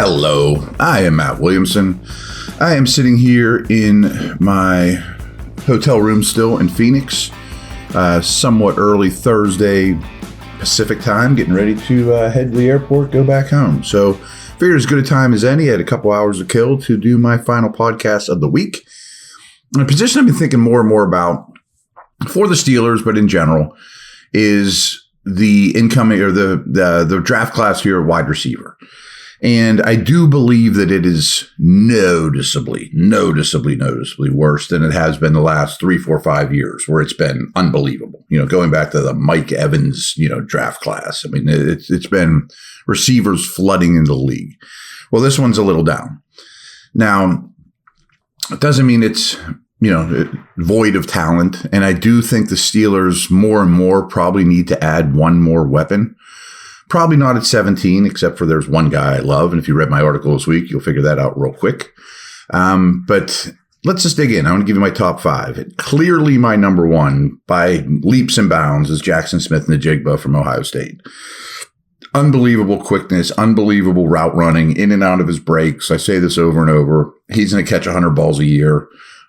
Hello, I am Matt Williamson. I am sitting here in my hotel room still in Phoenix, somewhat early Thursday Pacific time, getting ready to head to the airport, go back home. So figured as good a time as any. I had a couple hours to kill to do my final podcast of the week. And a position I've been thinking more and more about for the Steelers, but in general, is the incoming or the draft class here at wide receiver. And I do believe that it is noticeably worse than it has been the last 3, 4, 5 years, where it's been unbelievable. You know, going back to the Mike Evans, draft class. I mean, it's been receivers flooding into the league. Well, this one's a little down. Now, it doesn't mean it's, void of talent. And I do think the Steelers more and more probably need to add one more weapon. Probably not at 17, except for there's one guy I love. And if you read my article this week, you'll figure that out real quick. But let's just dig in. I want to give you my top 5. Clearly my number 1 by leaps and bounds is Jackson Smith-Njigba from Ohio State. Unbelievable quickness, unbelievable route running, in and out of his breaks. I say this over and over. He's going to catch 100 balls a year,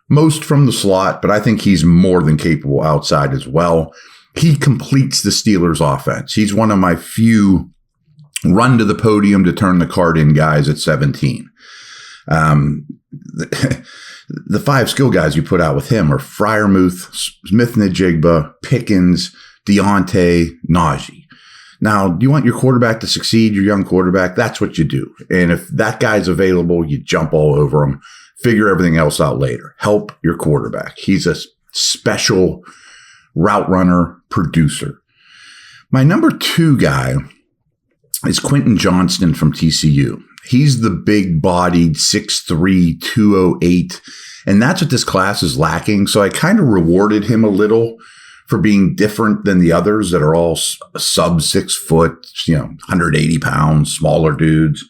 most from the slot, but I think he's more than capable outside as well. He completes the Steelers' offense. He's one of my few run to the podium to turn the card in guys at 17. The 5 skill guys you put out with him are Freiermuth, Smith-Njigba, Pickens, Deontay, Najee. Now, do you want your quarterback to succeed, your young quarterback? That's what you do. And if that guy's available, you jump all over him, figure everything else out later. Help your quarterback. He's a special route runner, producer. My number 2 guy is Quentin Johnston from TCU. He's the big-bodied 6'3", 208, and that's what this class is lacking. So I kind of rewarded him a little for being different than the others that are all sub 6 foot, 180 pounds, smaller dudes.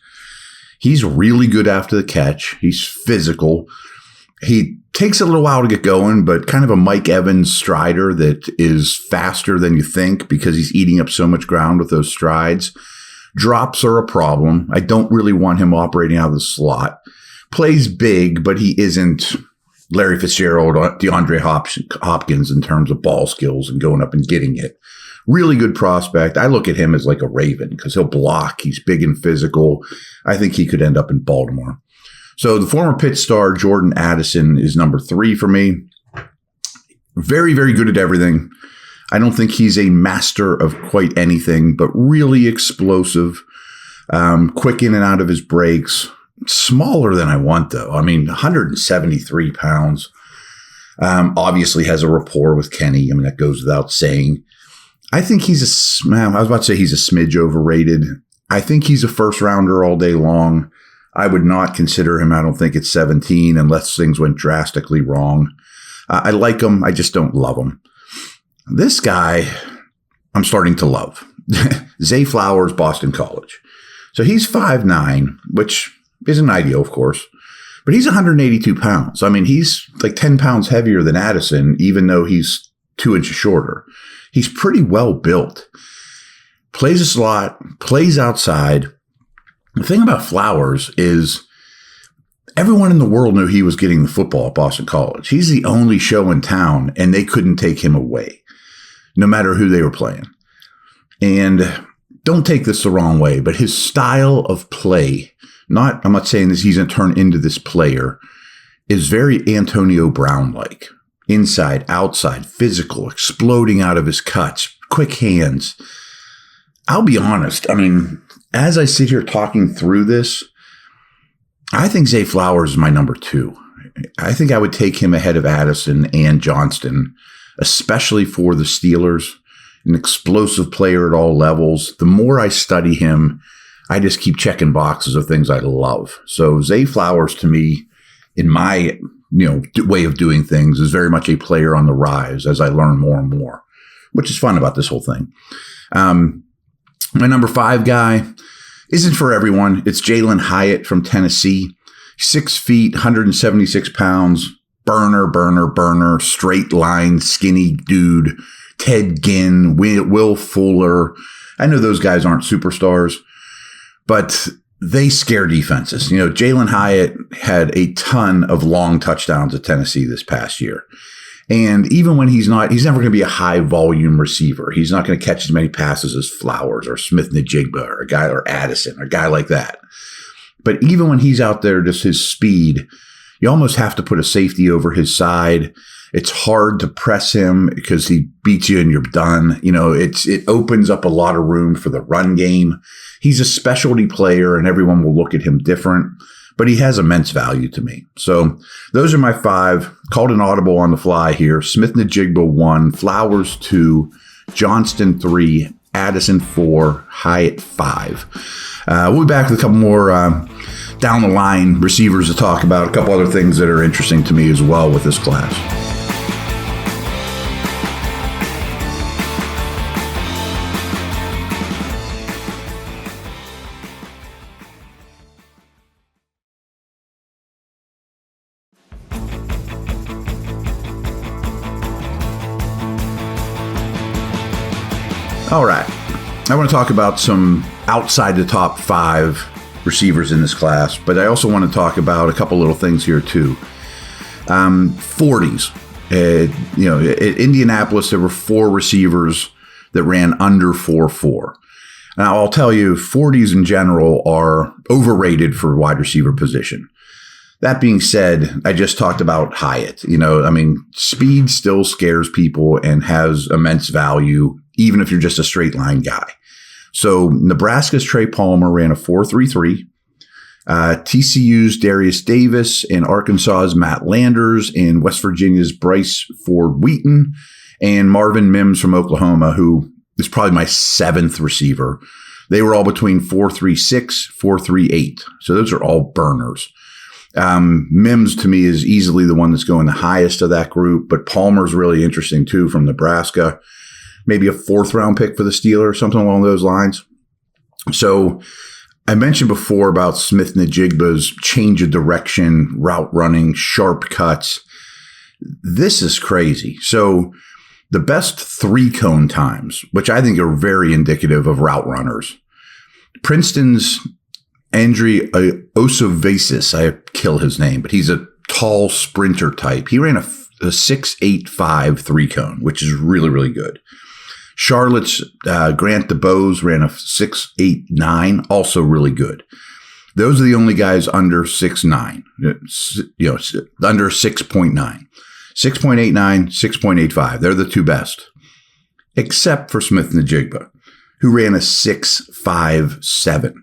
He's really good after the catch. He's physical. He takes a little while to get going, but kind of a Mike Evans strider that is faster than you think because he's eating up so much ground with those strides. Drops are a problem. I don't really want him operating out of the slot. Plays big, but he isn't Larry Fitzgerald or DeAndre Hopkins in terms of ball skills and going up and getting it. Really good prospect. I look at him as like a Raven because he'll block. He's big and physical. I think he could end up in Baltimore. So the former Pitt star, Jordan Addison, is number 3 for me. Very, very good at everything. I don't think he's a master of quite anything, but really explosive, quick in and out of his breaks. Smaller than I want, though. I mean, 173 pounds. Obviously has a rapport with Kenny. I mean, that goes without saying. I think he's I was about to say he's a smidge overrated. I think he's a first rounder all day long. I would not consider him, I don't think, at 17 unless things went drastically wrong. I like him. I just don't love him. This guy, I'm starting to love. Zay Flowers, Boston College. So he's 5'9", which isn't ideal, of course, but he's 182 pounds. I mean, he's like 10 pounds heavier than Addison, even though he's 2 inches shorter. He's pretty well built. Plays a slot, plays outside. The thing about Flowers is everyone in the world knew he was getting the football at Boston College. He's the only show in town, and they couldn't take him away, no matter who they were playing. And don't take this the wrong way, but his style of play, I'm not saying this, he's going to turn into this player, is very Antonio Brown-like. Inside, outside, physical, exploding out of his cuts, quick hands. I'll be honest. I mean, as I sit here talking through this, I think Zay Flowers is my number 2. I think I would take him ahead of Addison and Johnston, especially for the Steelers. An explosive player at all levels. The more I study him, I just keep checking boxes of things I love. So Zay Flowers, to me, in my way of doing things, is very much a player on the rise as I learn more and more, which is fun about this whole thing. My number 5 guy isn't for everyone. It's Jalen Hyatt from Tennessee. 6 feet, 176 pounds, burner, straight line, skinny dude. Ted Ginn, Will Fuller. I know those guys aren't superstars, but they scare defenses. Jalen Hyatt had a ton of long touchdowns at Tennessee this past year. And even when he's never going to be a high volume receiver. He's not going to catch as many passes as Flowers or Smith-Njigba or Addison or a guy like that. But even when he's out there, just his speed, you almost have to put a safety over his side. It's hard to press him because he beats you and you're done. It opens up a lot of room for the run game. He's a specialty player and everyone will look at him different, but he has immense value to me. So those are my 5. Called an audible on the fly here. Smith-Njigba 1, Flowers 2, Johnston 3, Addison 4, Hyatt 5. We'll be back with a couple more down the line receivers to talk about, a couple other things that are interesting to me as well with this class. All right. I want to talk about some outside the top 5 receivers in this class, but I also want to talk about a couple little things here too. 40s. At Indianapolis, there were 4 receivers that ran under 4.4. Now, I'll tell you, 40s in general are overrated for wide receiver position. That being said, I just talked about Hyatt. Speed still scares people and has immense value, even if you're just a straight line guy. So Nebraska's Trey Palmer ran a 4.33. TCU's Darius Davis and Arkansas's Matt Landers and West Virginia's Bryce Ford Wheaton and Marvin Mims from Oklahoma, who is probably my 7th receiver. They were all between 4.36, 4.38. So those are all burners. Mims to me is easily the one that's going the highest of that group, but Palmer's really interesting too from Nebraska. Maybe a 4th round pick for the Steelers, something along those lines. So I mentioned before about Smith-Njigba's change of direction, route running, sharp cuts. This is crazy. So the best 3-cone times, which I think are very indicative of route runners. Princeton's Andriy Osavesis, I kill his name, but he's a tall sprinter type. He ran a 6.85 3-cone, which is really, really good. Charlotte's Grant DeBose ran a 6.89, also really good. Those are the only guys under 6.9, under 6.9. 6.89, 6.85. They're the 2 best, except for Smith-Njigba, who ran a 6.57,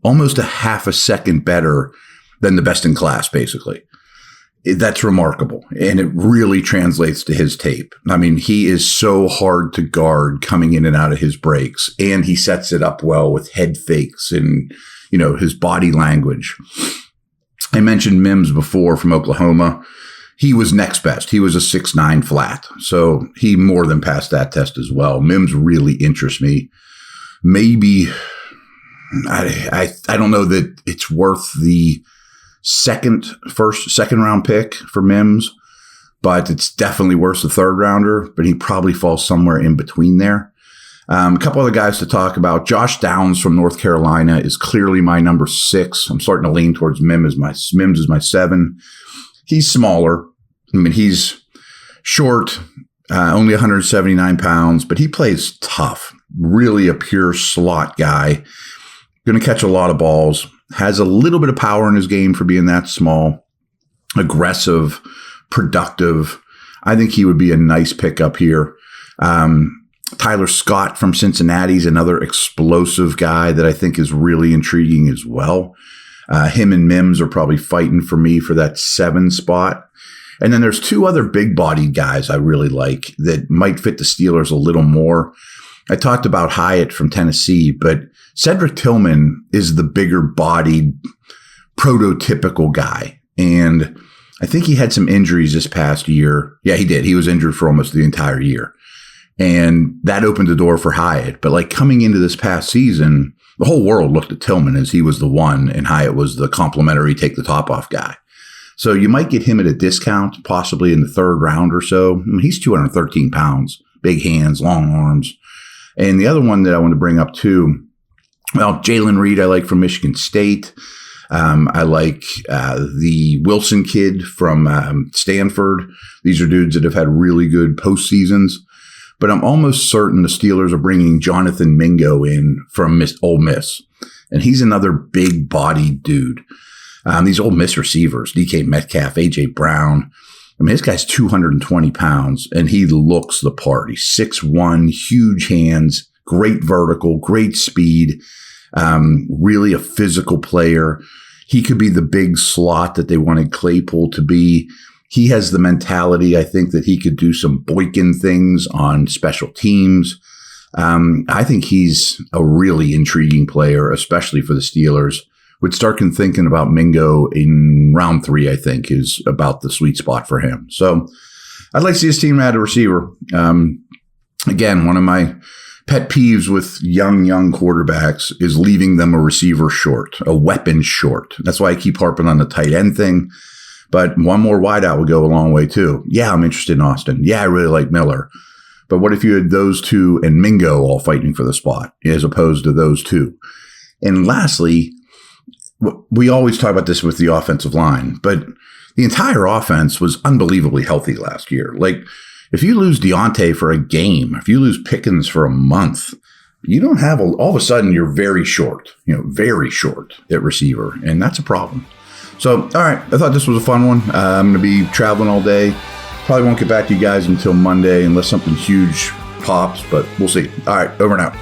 almost a half a second better than the best in class, basically. That's remarkable, and it really translates to his tape. He is so hard to guard coming in and out of his breaks, and he sets it up well with head fakes and, his body language. I mentioned Mims before from Oklahoma. He was next best. He was a 6.9 flat, so he more than passed that test as well. Mims really interests me. Maybe, I don't know that it's worth the second round pick for Mims, but it's definitely worth the 3rd rounder, but he probably falls somewhere in between there. A couple other guys to talk about. Josh Downs from North Carolina is clearly my number 6. I'm starting to lean towards Mims as my 7. He's smaller. He's short, only 179 pounds, but he plays tough. Really a pure slot guy. Going to catch a lot of balls. Has a little bit of power in his game for being that small, aggressive, productive. I think he would be a nice pickup here. Tyler Scott from Cincinnati is another explosive guy that I think is really intriguing as well. Him and Mims are probably fighting for me for that 7 spot. And then there's 2 other big-bodied guys I really like that might fit the Steelers a little more. I talked about Hyatt from Tennessee, but Cedric Tillman is the bigger-bodied, prototypical guy. And I think he had some injuries this past year. Yeah, he did. He was injured for almost the entire year. And that opened the door for Hyatt. But coming into this past season, the whole world looked at Tillman as he was the one, and Hyatt was the complimentary take-the-top-off guy. So you might get him at a discount, possibly in the 3rd round or so. He's 213 pounds, big hands, long arms. And the other one that I want to bring up too, Well, Jalen Reed, I like from Michigan State. I like the Wilson kid from Stanford. These are dudes that have had really good postseasons. But I'm almost certain the Steelers are bringing Jonathan Mingo in from Ole Miss. And he's another big-bodied dude. These Ole Miss receivers, DK Metcalf, A.J. Brown. I mean, this guy's 220 pounds, and he looks the part. He's 6'1", huge hands, great vertical, great speed, really a physical player. He could be the big slot that they wanted Claypool to be. He has the mentality, I think, that he could do some Boykin things on special teams. I think he's a really intriguing player, especially for the Steelers. Would start thinking about Mingo in round 3, I think, is about the sweet spot for him. So I'd like to see his team add a receiver. Again, one of my pet peeves with young quarterbacks is leaving them a receiver short, a weapon short. That's why I keep harping on the tight end thing. But one more wideout would go a long way too. Yeah, I'm interested in Austin. Yeah, I really like Miller. But what if you had those two and Mingo all fighting for the spot as opposed to those two? And lastly, we always talk about this with the offensive line, but the entire offense was unbelievably healthy last year. Like, if you lose Deontay for a game, if you lose Pickens for a month, you don't have all of a sudden you're very short at receiver, and that's a problem. So, all right, I thought this was a fun one. I'm going to be traveling all day. Probably won't get back to you guys until Monday unless something huge pops, but we'll see. All right, over and out.